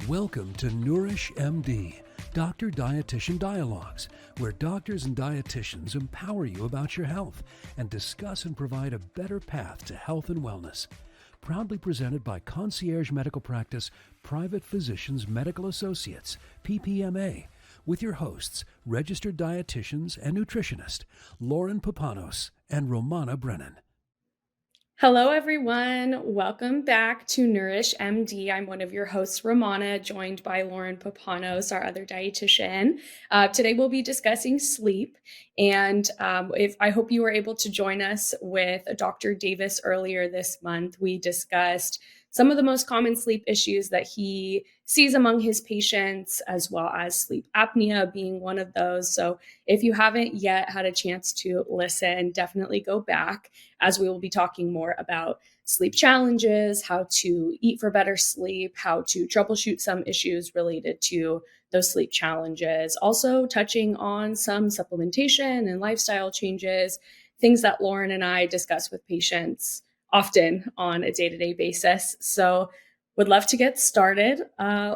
Welcome to Nourish MD, Dr. Dietitian Dialogues, where doctors and dietitians empower you about your health and discuss and provide a better path to health and wellness. Proudly presented by Concierge Medical Practice Private Physicians Medical Associates, PPMA, with your hosts, Registered Dietitians and Nutritionists, Lauren Papanos and Romana Brennan. Hello, everyone. Welcome back to Nourish MD. I'm one of your hosts, Romana, joined by Lauren Papanos, our other dietitian. Today, we'll be discussing sleep. And I hope you were able to join us with Dr. Davis earlier this month. We discussed some of the most common sleep issues that he sees among his patients, as well as sleep apnea being one of those. So if you haven't yet had a chance to listen, definitely go back, as we will be talking more about sleep challenges, how to eat for better sleep, how to troubleshoot some issues related to those sleep challenges, also touching on some supplementation and lifestyle changes, things that Lauren and I discuss with patients often on a day-to-day basis. So would love to get started.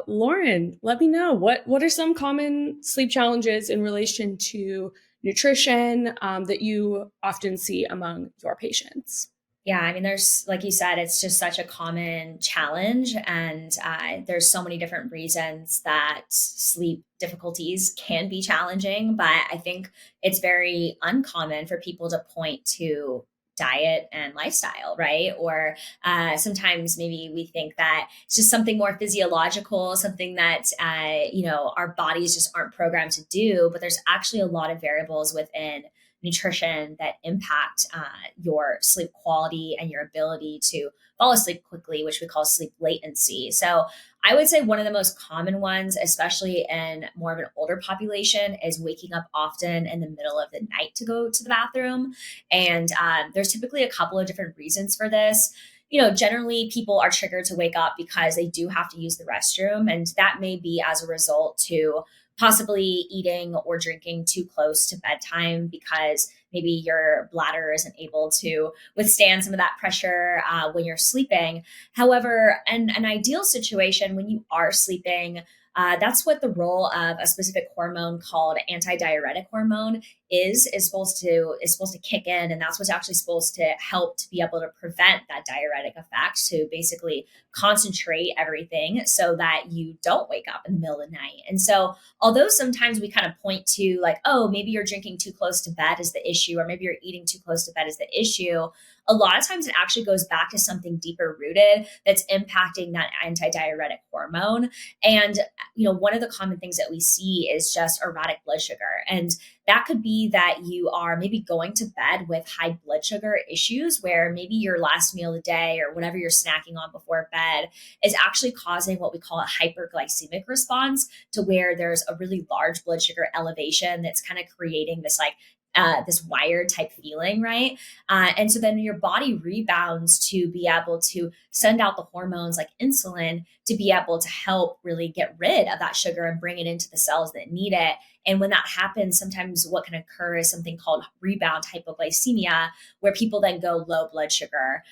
Lauren, let me know, what are some common sleep challenges in relation to nutrition that you often see among your patients? Yeah, I mean, there's, like you said, it's just such a common challenge. And there's so many different reasons that sleep difficulties can be challenging. But I think it's very uncommon for people to point to diet and lifestyle, right? Or sometimes maybe we think that it's just something more physiological, something that, our bodies just aren't programmed to do. But there's actually a lot of variables within nutrition that impact your sleep quality and your ability to fall asleep quickly, which we call sleep latency. So I would say one of the most common ones, especially in more of an older population, is waking up often in the middle of the night to go to the bathroom. And there's typically a couple of different reasons for this. Generally people are triggered to wake up because they do have to use the restroom. And that may be as a result to possibly eating or drinking too close to bedtime because maybe your bladder isn't able to withstand some of that pressure when you're sleeping. However, in an ideal situation, when you are sleeping, that's what the role of a specific hormone called antidiuretic hormone is supposed to kick in. And that's what's actually supposed to help to be able to prevent that diuretic effect, to basically concentrate everything so that you don't wake up in the middle of the night. And so although sometimes we kind of point to like, oh, maybe you're drinking too close to bed is the issue, or maybe you're eating too close to bed is the issue, a lot of times it actually goes back to something deeper rooted that's impacting that antidiuretic hormone. And, one of the common things that we see is just erratic blood sugar. And that could be that you are maybe going to bed with high blood sugar issues, where maybe your last meal of the day or whatever you're snacking on before bed is actually causing what we call a hyperglycemic response, to where there's a really large blood sugar elevation that's kind of creating this this wired type feeling, right? And so then your body rebounds to be able to send out the hormones like insulin to be able to help really get rid of that sugar and bring it into the cells that need it. And when that happens, sometimes what can occur is something called rebound hypoglycemia, where people then go low blood sugar.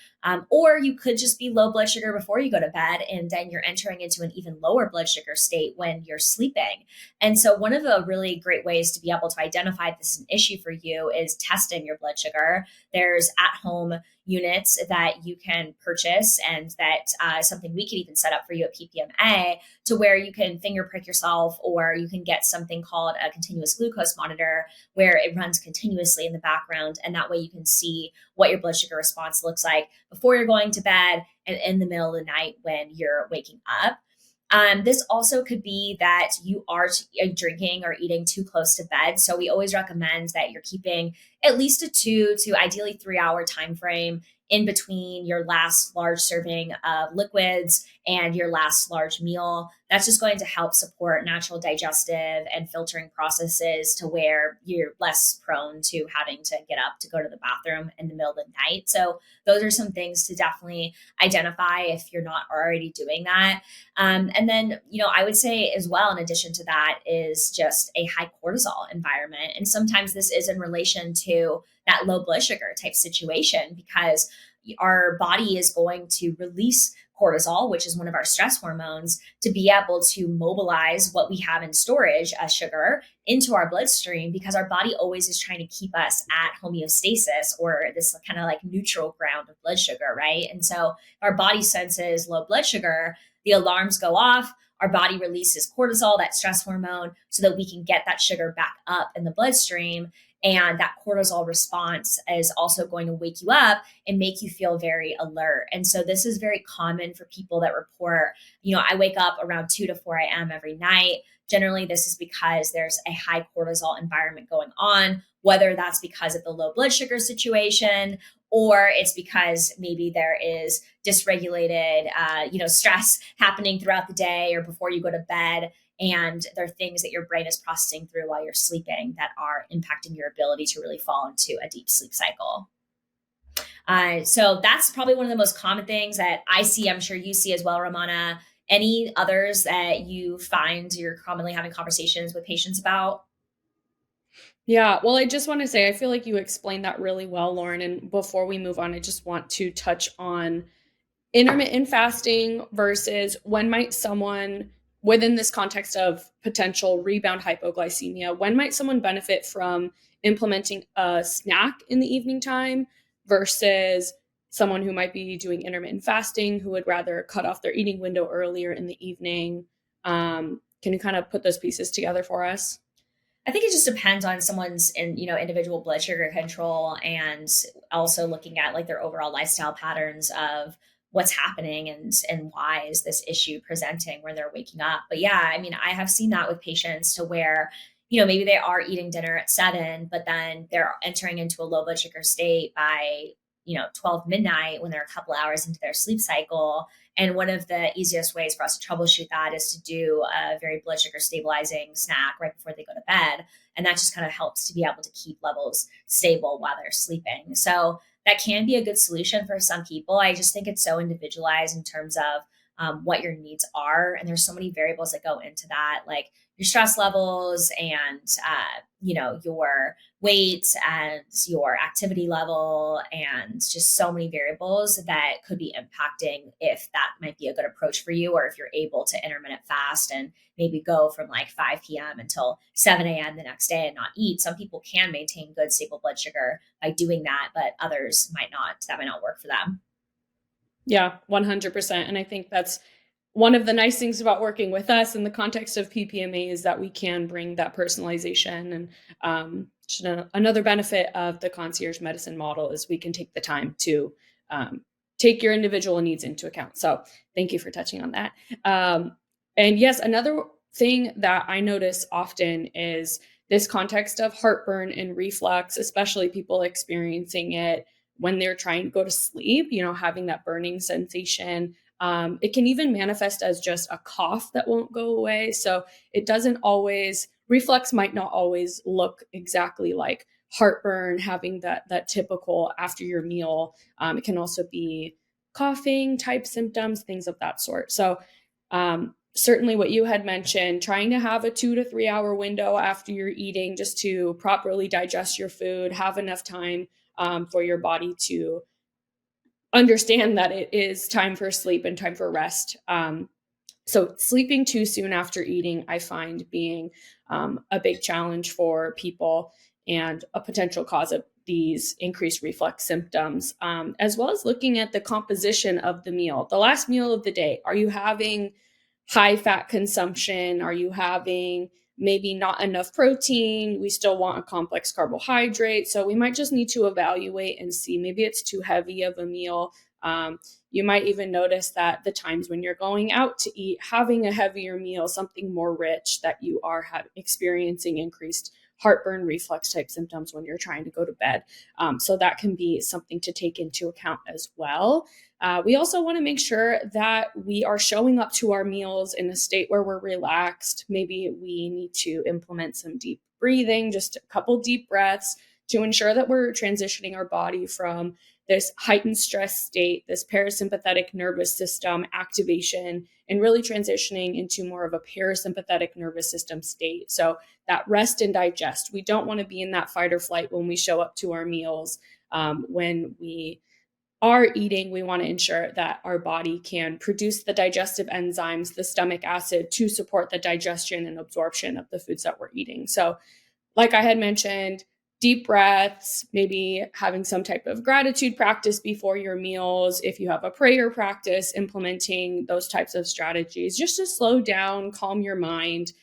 Or you could just be low blood sugar before you go to bed, and then you're entering into an even lower blood sugar state when you're sleeping. And so one of the really great ways to be able to identify if this is an issue for you is testing your blood sugar. There's at-home units that you can purchase, and that something we could even set up for you at PPMA, to where you can finger prick yourself, or you can get something called a continuous glucose monitor, where it runs continuously in the background. And that way you can see what your blood sugar response looks like before you're going to bed and in the middle of the night when you're waking up. This also could be that you are drinking or eating too close to bed. So we always recommend that you're keeping at least a 2 to ideally 3 hour time frame in between your last large serving of liquids and your last large meal. That's just going to help support natural digestive and filtering processes, to where you're less prone to having to get up to go to the bathroom in the middle of the night. So those are some things to definitely identify if you're not already doing that. And then, I would say as well, in addition to that, is just a high cortisol environment. And sometimes this is in relation to that low blood sugar type situation, because our body is going to release cortisol, which is one of our stress hormones, to be able to mobilize what we have in storage as sugar into our bloodstream, because our body always is trying to keep us at homeostasis, or this kind of like neutral ground of blood sugar, right? And so if our body senses low blood sugar, the alarms go off, our body releases cortisol, that stress hormone, so that we can get that sugar back up in the bloodstream. And that cortisol response is also going to wake you up and make you feel very alert. And so this is very common for people that report, I wake up around 2 to 4 a.m. every night. Generally, this is because there's a high cortisol environment going on, whether that's because of the low blood sugar situation, or it's because maybe there is dysregulated, stress happening throughout the day or before you go to bed. And there are things that your brain is processing through while you're sleeping that are impacting your ability to really fall into a deep sleep cycle. So that's probably one of the most common things that I see. I'm sure you see as well, Romana. Any others that you find you're commonly having conversations with patients about? Yeah, well, I just want to say, I feel like you explained that really well, Lauren. And before we move on, I just want to touch on intermittent fasting versus when might someone, within this context of potential rebound hypoglycemia, when might someone benefit from implementing a snack in the evening time versus someone who might be doing intermittent fasting, who would rather cut off their eating window earlier in the evening. Can you kind of put those pieces together for us? I think it just depends on someone's individual blood sugar control, and also looking at like their overall lifestyle patterns of what's happening and why is this issue presenting where they're waking up. But yeah, I mean, I have seen that with patients to where, maybe they are eating dinner at 7, but then they're entering into a low blood sugar state by 12 midnight when they're a couple hours into their sleep cycle. And one of the easiest ways for us to troubleshoot that is to do a very blood sugar stabilizing snack right before they go to bed. And that just kind of helps to be able to keep levels stable while they're sleeping. So that can be a good solution for some people. I just think it's so individualized in terms of what your needs are. And there's so many variables that go into that, like your stress levels and, your weight and your activity level, and just so many variables that could be impacting if that might be a good approach for you, or if you're able to intermittent fast and maybe go from like 5 p.m. until 7 a.m. the next day and not eat. Some people can maintain good stable blood sugar by doing that, but others might not. That might not work for them. Yeah, 100%. And I think that's one of the nice things about working with us in the context of PPMA, is that we can bring that personalization. And another benefit of the concierge medicine model is we can take the time to take your individual needs into account. So thank you for touching on that. And yes, another thing that I notice often is this context of heartburn and reflux, especially people experiencing it when they're trying to go to sleep, having that burning sensation. It can even manifest as just a cough that won't go away. So it doesn't always, reflux might not always look exactly like heartburn, having that typical after your meal. It can also be coughing type symptoms, things of that sort. So certainly what you had mentioned, trying to have a 2 to 3 hour window after you're eating just to properly digest your food, have enough time for your body to understand that it is time for sleep and time for rest. So sleeping too soon after eating, I find being a big challenge for people and a potential cause of these increased reflux symptoms, as well as looking at the composition of the meal. The last meal of the day, are you having high fat consumption? Are you having maybe not enough protein? We still want a complex carbohydrate. So we might just need to evaluate and see, maybe it's too heavy of a meal. You might even notice that the times when you're going out to eat, having a heavier meal, something more rich, that you are experiencing increased heartburn, reflux type symptoms when you're trying to go to bed. So that can be something to take into account as well. We also want to make sure that we are showing up to our meals in a state where we're relaxed. Maybe we need to implement some deep breathing, just a couple deep breaths, to ensure that we're transitioning our body from this heightened stress state, this parasympathetic nervous system activation, and really transitioning into more of a parasympathetic nervous system state. So that rest and digest. We don't want to be in that fight or flight when we show up to our meals, when we are eating, we want to ensure that our body can produce the digestive enzymes, the stomach acid, to support the digestion and absorption of the foods that we're eating. So like I had mentioned, deep breaths, maybe having some type of gratitude practice before your meals. If you have a prayer practice, implementing those types of strategies just to slow down, calm your mind.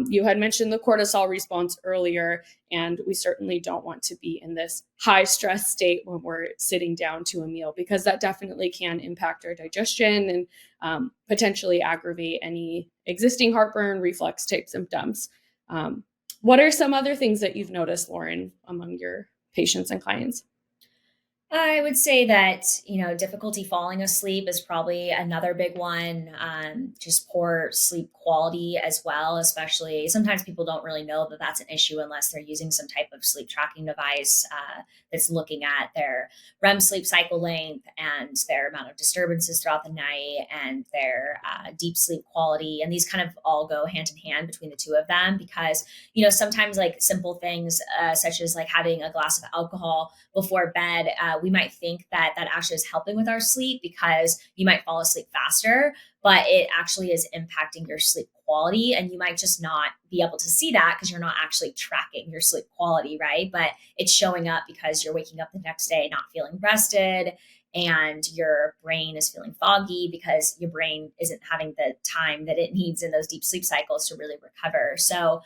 You had mentioned the cortisol response earlier, and we certainly don't want to be in this high stress state when we're sitting down to a meal, because that definitely can impact our digestion and potentially aggravate any existing heartburn, reflux type symptoms. What are some other things that you've noticed, Lauren, among your patients and clients? I would say that, difficulty falling asleep is probably another big one. Just poor sleep quality as well, especially sometimes people don't really know that that's an issue unless they're using some type of sleep tracking device that's looking at their REM sleep cycle length and their amount of disturbances throughout the night and their deep sleep quality. And these kind of all go hand in hand between the two of them because, sometimes like simple things such as like having a glass of alcohol before bed, we might think that that actually is helping with our sleep because you might fall asleep faster, but it actually is impacting your sleep quality. And you might just not be able to see that because you're not actually tracking your sleep quality, right? But it's showing up because you're waking up the next day not feeling rested and your brain is feeling foggy because your brain isn't having the time that it needs in those deep sleep cycles to really recover. So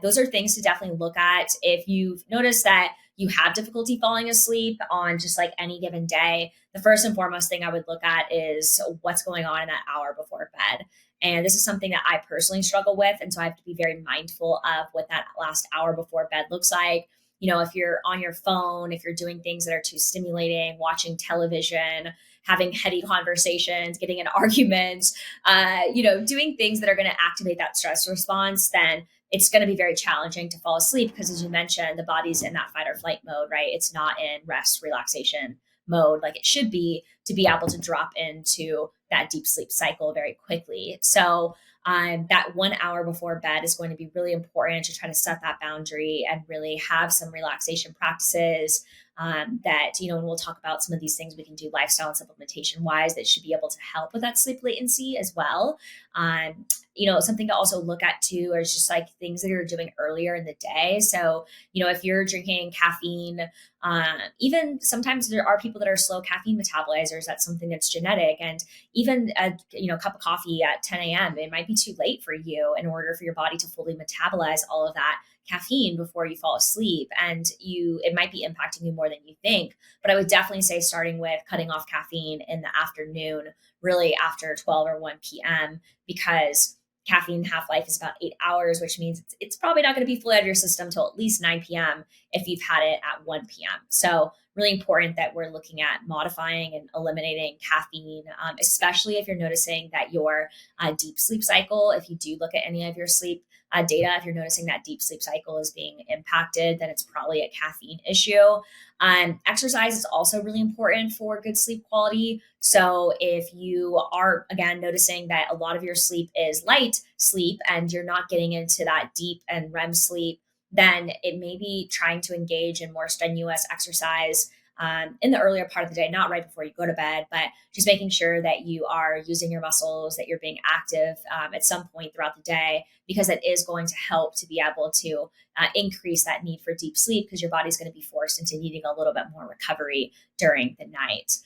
those are things to definitely look at. If you've noticed that you have difficulty falling asleep on just like any given day, the first and foremost thing I would look at is what's going on in that hour before bed. And this is something that I personally struggle with. And so I have to be very mindful of what that last hour before bed looks like. If you're on your phone, if you're doing things that are too stimulating, watching television, having heady conversations, getting in arguments, doing things that are going to activate that stress response, then it's going to be very challenging to fall asleep because, as you mentioned, the body's in that fight or flight mode, right? It's not in rest, relaxation mode like it should be to be able to drop into that deep sleep cycle very quickly. So that 1 hour before bed is going to be really important to try to set that boundary and really have some relaxation practices that, and we'll talk about some of these things we can do lifestyle and supplementation wise that should be able to help with that sleep latency as well. Something to also look at too is just like things that you're doing earlier in the day. So, if you're drinking caffeine, even sometimes there are people that are slow caffeine metabolizers. That's something that's genetic. And even a cup of coffee at 10 a.m., it might be too late for you in order for your body to fully metabolize all of that caffeine before you fall asleep. And it might be impacting you more than you think. But I would definitely say starting with cutting off caffeine in the afternoon, really after 12 or 1 p.m., because caffeine half-life is about 8 hours, which means it's probably not going to be fully out of your system till at least 9 p.m. if you've had it at 1 p.m. So really important that we're looking at modifying and eliminating caffeine, especially if you're noticing that your deep sleep cycle, if you do look at any of your sleep data, if you're noticing that deep sleep cycle is being impacted, then it's probably a caffeine issue. Exercise is also really important for good sleep quality. So if you are, again, noticing that a lot of your sleep is light sleep and you're not getting into that deep and REM sleep, then it may be trying to engage in more strenuous exercise in the earlier part of the day, not right before you go to bed, but just making sure that you are using your muscles, that you're being active at some point throughout the day, because it is going to help to be able to increase that need for deep sleep because your body's going to be forced into needing a little bit more recovery during the night.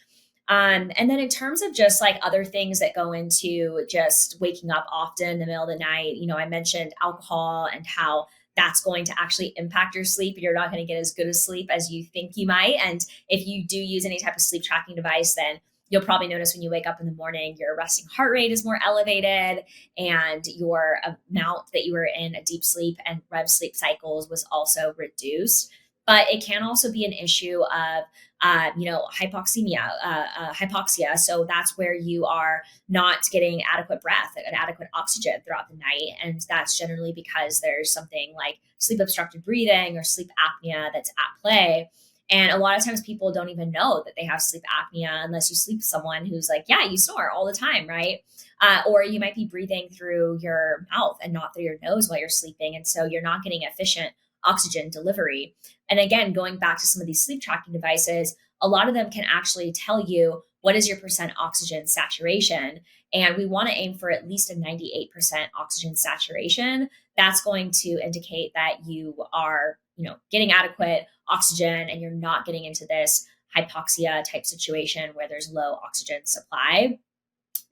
And then in terms of just like other things that go into just waking up often in the middle of the night, I mentioned alcohol and how that's going to actually impact your sleep. You're not going to get as good a sleep as you think you might. And if you do use any type of sleep tracking device, then you'll probably notice when you wake up in the morning, your resting heart rate is more elevated and your amount that you were in a deep sleep and REM sleep cycles was also reduced. But it can also be an issue of hypoxia. So that's where you are not getting adequate breath and adequate oxygen throughout the night. And that's generally because there's something like sleep obstructed breathing or sleep apnea that's at play. And a lot of times people don't even know that they have sleep apnea unless you sleep with someone who's like, yeah, you snore all the time, right? Or you might be breathing through your mouth and not through your nose while you're sleeping. And so you're not getting efficient oxygen delivery. And again, going back to some of these sleep tracking devices, a lot of them can actually tell you what is your percent oxygen saturation. And we want to aim for at least a 98% oxygen saturation. That's going to indicate that you are, getting adequate oxygen and you're not getting into this hypoxia type situation where there's low oxygen supply.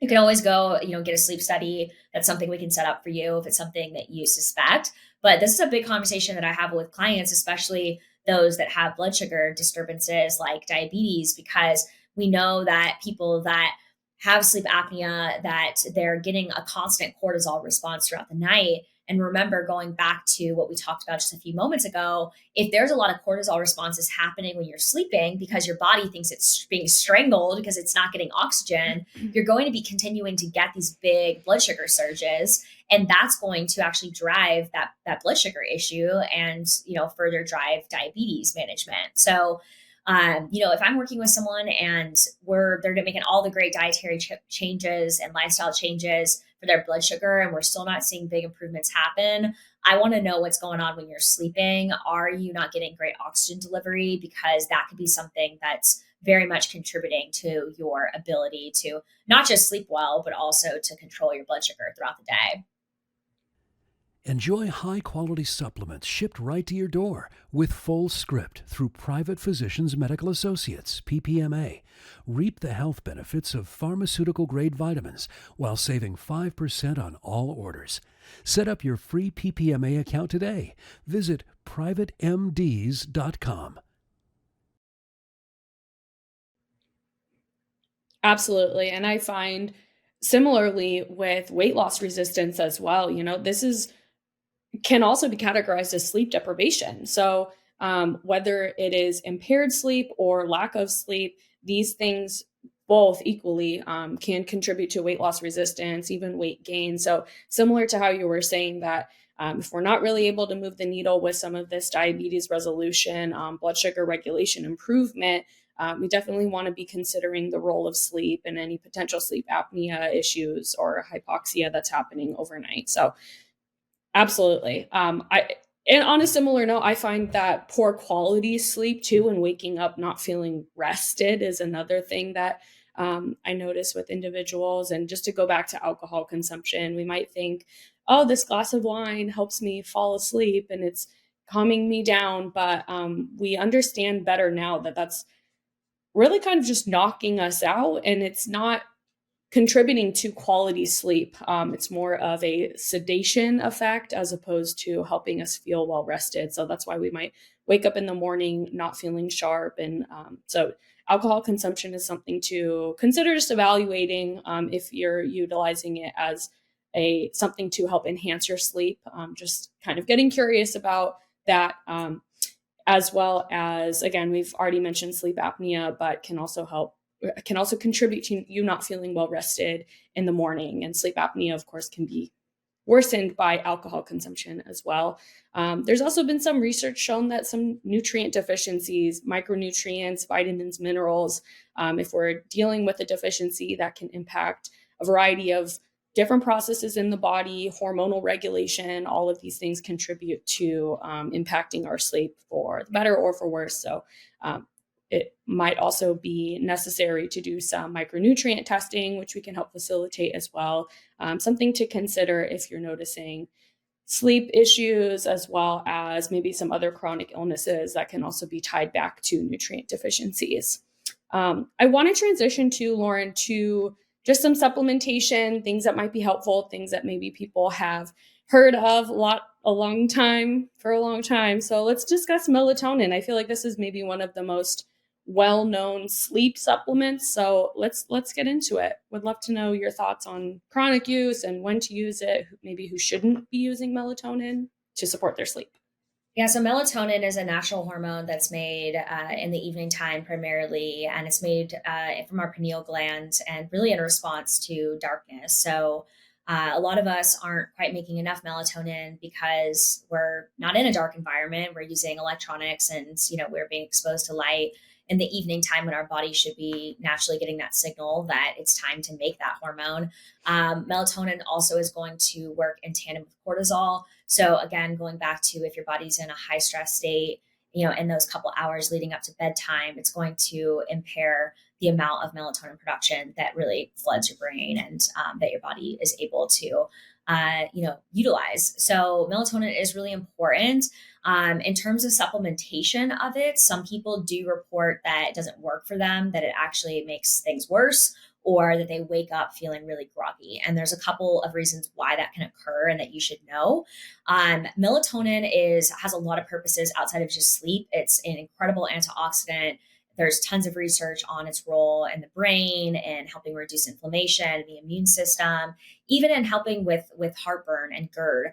You can always go, get a sleep study. That's something we can set up for you if it's something that you suspect. But this is a big conversation that I have with clients, especially those that have blood sugar disturbances like diabetes, because we know that people that have sleep apnea, that they're getting a constant cortisol response throughout the night. And remember, going back to what we talked about just a few moments ago, if there's a lot of cortisol responses happening when you're sleeping because your body thinks it's being strangled because it's not getting oxygen, you're going to be continuing to get these big blood sugar surges. And that's going to actually drive that blood sugar issue and, further drive diabetes management. So, if I'm working with someone and they're making all the great dietary changes and lifestyle changes for their blood sugar, and we're still not seeing big improvements happen, I want to know what's going on when you're sleeping. Are you not getting great oxygen delivery? Because that could be something that's very much contributing to your ability to not just sleep well, but also to control your blood sugar throughout the day. Enjoy high-quality supplements shipped right to your door with full script through Private Physicians Medical Associates, PPMA. Reap the health benefits of pharmaceutical-grade vitamins while saving 5% on all orders. Set up your free PPMA account today. Visit privatemds.com. Absolutely. And I find similarly with weight loss resistance as well, this can also be categorized as sleep deprivation. So whether it is impaired sleep or lack of sleep, these things both equally can contribute to weight loss resistance, even weight gain. So similar to how you were saying that if we're not really able to move the needle with some of this diabetes resolution, blood sugar regulation improvement, we definitely want to be considering the role of sleep and any potential sleep apnea issues or hypoxia that's happening overnight. So absolutely. And on a similar note, I find that poor quality sleep too, and waking up not feeling rested is another thing that I notice with individuals. And just to go back to alcohol consumption, we might think, oh, this glass of wine helps me fall asleep and it's calming me down. But we understand better now that that's really kind of just knocking us out, and it's not contributing to quality sleep. It's more of a sedation effect as opposed to helping us feel well rested. So that's why we might wake up in the morning not feeling sharp. And so alcohol consumption is something to consider just evaluating if you're utilizing it as something to help enhance your sleep. Just kind of getting curious about that. As well as, again, we've already mentioned sleep apnea, but can also contribute to you not feeling well rested in the morning. And sleep apnea, of course, can be worsened by alcohol consumption as well. There's also been some research shown that some nutrient deficiencies, micronutrients, vitamins, minerals, if we're dealing with a deficiency, that can impact a variety of different processes in the body, hormonal regulation. All of these things contribute to impacting our sleep for the better or for worse. So it might also be necessary to do some micronutrient testing, which we can help facilitate as well. Something to consider if you're noticing sleep issues, as well as maybe some other chronic illnesses that can also be tied back to nutrient deficiencies. I want to transition to, Lauren, to just some supplementation, things that might be helpful, things that maybe people have heard of for a long time. So let's discuss melatonin. I feel like this is maybe one of the most well-known sleep supplements. So let's get into it. Would love to know your thoughts on chronic use and when to use it, maybe who shouldn't be using melatonin to support their sleep. Yeah, so melatonin is a natural hormone that's made in the evening time primarily, and it's made from our pineal gland and really in response to darkness. So a lot of us aren't quite making enough melatonin because we're not in a dark environment. We're using electronics and, we're being exposed to light in the evening time when our body should be naturally getting that signal that it's time to make that hormone. Melatonin also is going to work in tandem with cortisol. So again, going back to if your body's in a high stress state, in those couple hours leading up to bedtime, it's going to impair the amount of melatonin production that really floods your brain and that your body is able to utilize. So melatonin is really important. In terms of supplementation of it, some people do report that it doesn't work for them, that it actually makes things worse, or that they wake up feeling really groggy. And there's a couple of reasons why that can occur and that you should know. Melatonin has a lot of purposes outside of just sleep. It's an incredible antioxidant. There's tons of research on its role in the brain and helping reduce inflammation, the immune system, even in helping with heartburn and GERD.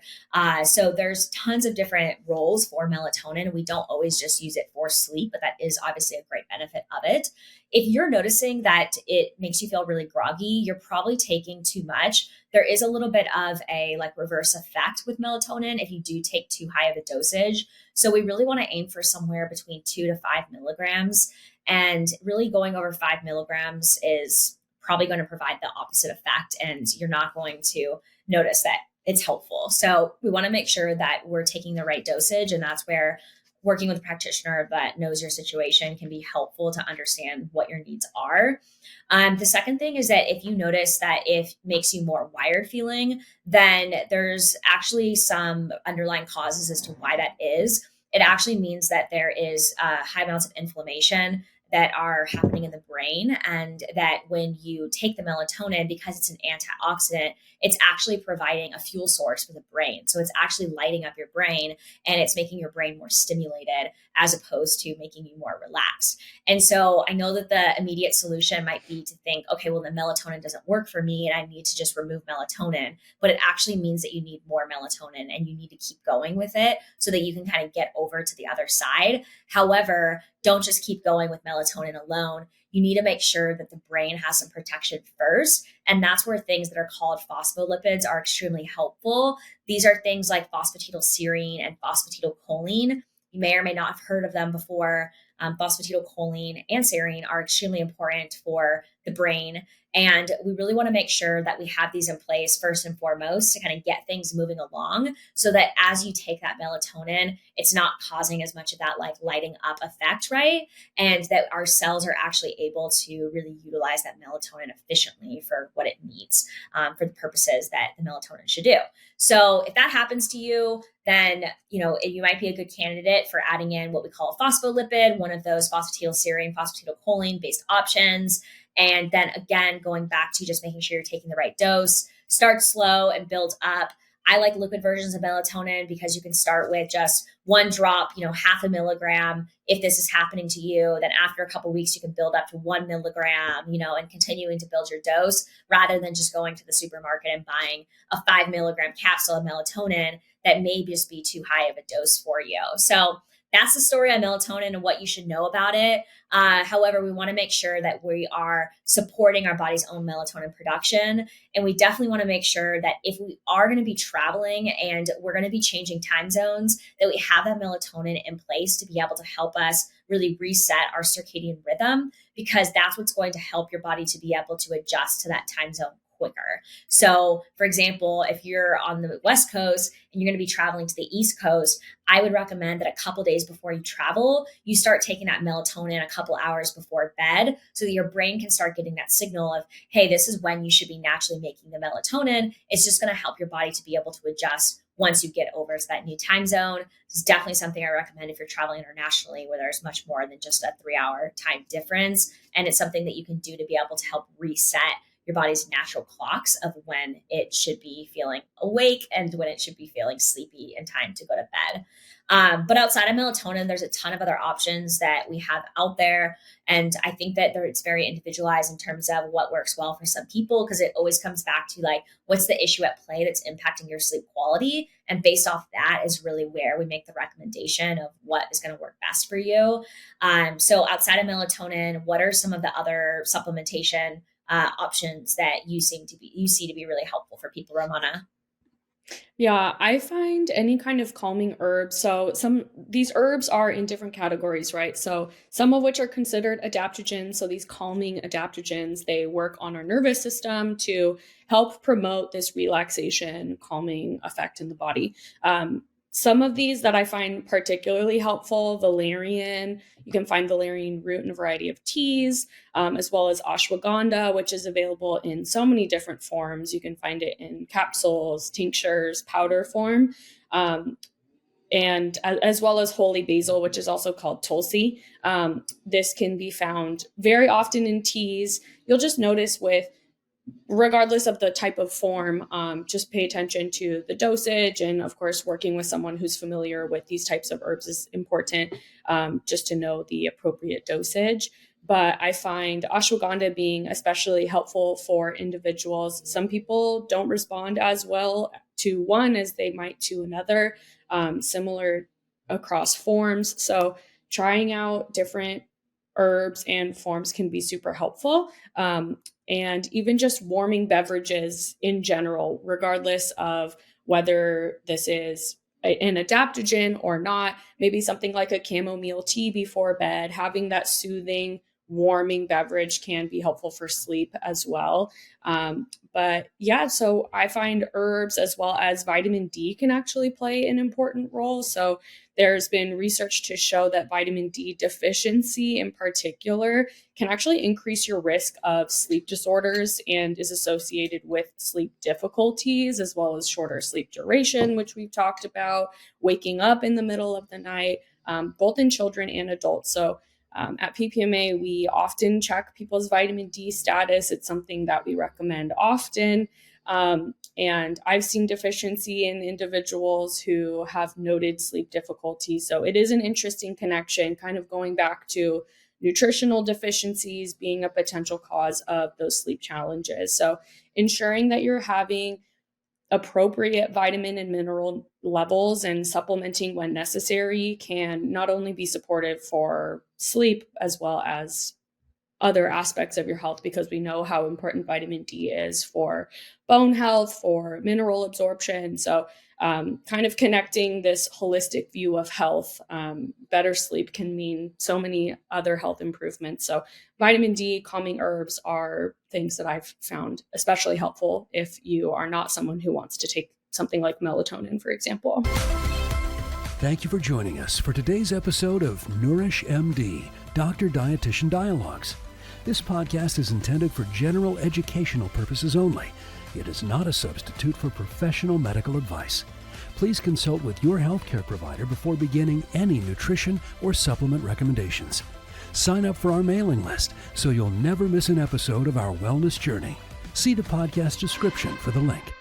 So there's tons of different roles for melatonin. We don't always just use it for sleep, but that is obviously a great benefit of it. If you're noticing that it makes you feel really groggy, you're probably taking too much. There is a little bit of a reverse effect with melatonin if you do take too high of a dosage. So we really want to aim for somewhere between 2 to 5 milligrams. And really going over 5 milligrams is probably going to provide the opposite effect, and you're not going to notice that it's helpful. So we want to make sure that we're taking the right dosage, and that's where working with a practitioner that knows your situation can be helpful to understand what your needs are. The second thing is that if you notice that it makes you more wired feeling, then there's actually some underlying causes as to why that is. It actually means that there is high amounts of inflammation that are happening in the brain, and that when you take the melatonin, because it's an antioxidant, it's actually providing a fuel source for the brain. So it's actually lighting up your brain, and it's making your brain more stimulated as opposed to making you more relaxed. And so I know that the immediate solution might be to think, okay, well, the melatonin doesn't work for me and I need to just remove melatonin, but it actually means that you need more melatonin and you need to keep going with it so that you can kind of get over to the other side. However, don't just keep going with melatonin alone. You need to make sure that the brain has some protection first. And that's where things that are called phospholipids are extremely helpful. These are things like phosphatidylserine and phosphatidylcholine. You may or may not have heard of them before. Phosphatidylcholine and serine are extremely important for the brain. And we really want to make sure that we have these in place first and foremost to kind of get things moving along so that as you take that melatonin, it's not causing as much of that lighting up effect, right? And that our cells are actually able to really utilize that melatonin efficiently for what it needs, for the purposes that the melatonin should do. So if that happens to you, then you might be a good candidate for adding in what we call a phospholipid, one of those phosphatidylserine, phosphatidylcholine based options. And then again, going back to just making sure you're taking the right dose, start slow and build up. I like liquid versions of melatonin because you can start with just one drop, half a milligram. If this is happening to you, then after a couple of weeks, you can build up to 1 milligram, and continuing to build your dose rather than just going to the supermarket and buying a 5 milligram capsule of melatonin that may just be too high of a dose for you. So that's the story on melatonin and what you should know about it. However, we want to make sure that we are supporting our body's own melatonin production. And we definitely want to make sure that if we are going to be traveling and we're going to be changing time zones, that we have that melatonin in place to be able to help us really reset our circadian rhythm, because that's what's going to help your body to be able to adjust to that time zone quicker. So for example, if you're on the West Coast and you're going to be traveling to the East Coast, I would recommend that a couple days before you travel, you start taking that melatonin a couple hours before bed so that your brain can start getting that signal of, hey, this is when you should be naturally making the melatonin. It's just going to help your body to be able to adjust once you get over to that new time zone. It's definitely something I recommend if you're traveling internationally where there's much more than just a 3-hour time difference. And it's something that you can do to be able to help reset your body's natural clocks of when it should be feeling awake and when it should be feeling sleepy and time to go to bed. But outside of melatonin, there's a ton of other options that we have out there. And I think that it's very individualized in terms of what works well for some people, because it always comes back to what's the issue at play that's impacting your sleep quality. And based off that is really where we make the recommendation of what is going to work best for you. So outside of melatonin, what are some of the other supplementation options that you see to be really helpful for people, Romana? Yeah, I find any kind of calming herbs. So these herbs are in different categories, right? So some of which are considered adaptogens. So these calming adaptogens, they work on our nervous system to help promote this relaxation, calming effect in the body. Some of these that I find particularly helpful, valerian, you can find valerian root in a variety of teas, as well as ashwagandha, which is available in so many different forms. You can find it in capsules, tinctures, powder form, and as well as holy basil, which is also called tulsi. This can be found very often in teas. You'll just notice regardless of the type of form, just pay attention to the dosage. And of course, working with someone who's familiar with these types of herbs is important, just to know the appropriate dosage. But I find ashwagandha being especially helpful for individuals. Some people don't respond as well to one as they might to another, similar across forms. So trying out different herbs and forms can be super helpful. And even just warming beverages in general, regardless of whether this is an adaptogen or not, maybe something like a chamomile tea before bed, having that soothing, warming beverage can be helpful for sleep as well. But yeah, so I find herbs as well as vitamin D can actually play an important role. So there's been research to show that vitamin D deficiency in particular can actually increase your risk of sleep disorders and is associated with sleep difficulties, as well as shorter sleep duration, which we've talked about, waking up in the middle of the night, both in children and adults. So at PPMA, we often check people's vitamin D status. It's something that we recommend often. And I've seen deficiency in individuals who have noted sleep difficulty. So it is an interesting connection, kind of going back to nutritional deficiencies being a potential cause of those sleep challenges. So ensuring that you're having appropriate vitamin and mineral levels and supplementing when necessary can not only be supportive for sleep as well as other aspects of your health, because we know how important vitamin D is for bone health, for mineral absorption. So kind of connecting this holistic view of health, better sleep can mean so many other health improvements. So vitamin D, calming herbs are things that I've found especially helpful if you are not someone who wants to take something like melatonin, for example. Thank you for joining us for today's episode of Nourish MD, Dr. Dietitian Dialogues. This podcast is intended for general educational purposes only. It is not a substitute for professional medical advice. Please consult with your healthcare provider before beginning any nutrition or supplement recommendations. Sign up for our mailing list so you'll never miss an episode of our wellness journey. See the podcast description for the link.